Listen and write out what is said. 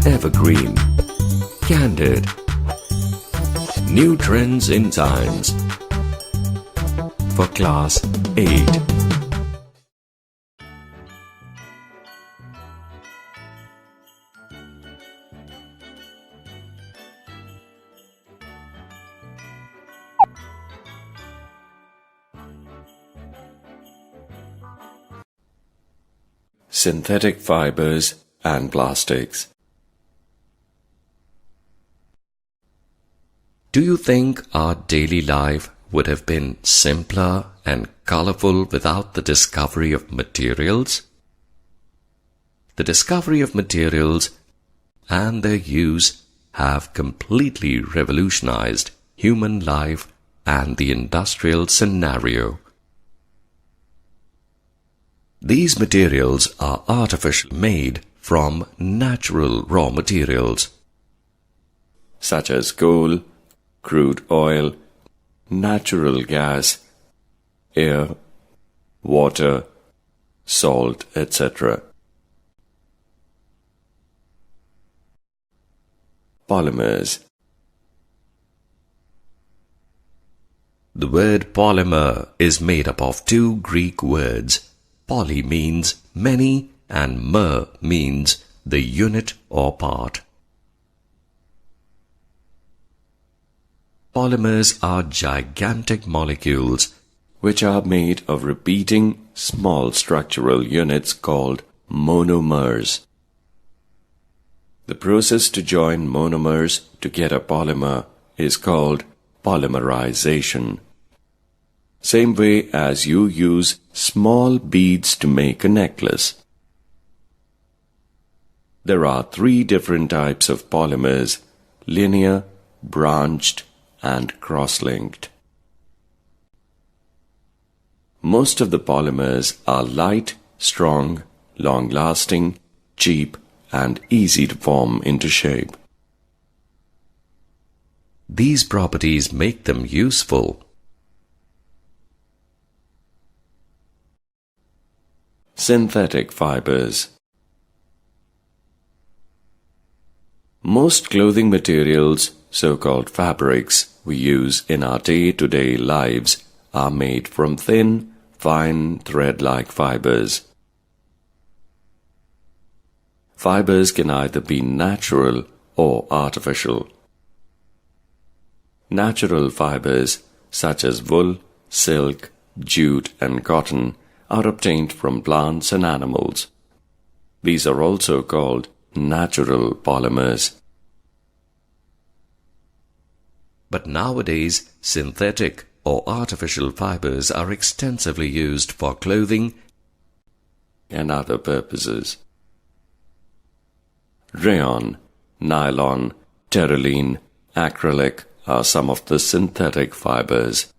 Evergreen Candid. New trends in science for Class 8. Synthetic fibers and plastics. Do you think our daily life would have been simpler and colorful without the discovery of materials? The discovery of materials and their use have completely revolutionized human life and the industrial scenario. These materials are artificially made from natural raw materials, such as coal, crude oil, natural gas, air, water, salt, etc. Polymers. The word polymer is made up of two Greek words. Poly means many and mer means the unit or part. Polymers are gigantic molecules which are made of repeating small structural units called monomers. The process to join monomers to get a polymer is called polymerization. Same way as you use small beads to make a necklace. There are three different types of polymers: linear, branched, and cross-linked. Most of the polymers are light, strong, long-lasting, cheap, and easy to form into shape. These properties make them useful. Synthetic fibers. Most clothing materials, so-called fabrics, we use in our day-to-day lives are made from thin, fine, thread-like fibers. Fibers can either be natural or artificial. Natural fibers, such as wool, silk, jute, and cotton, are obtained from plants and animals. These are also called natural polymers. But nowadays, synthetic or artificial fibers are extensively used for clothing and other purposes. Rayon, nylon, terylene, acrylic are some of the synthetic fibers.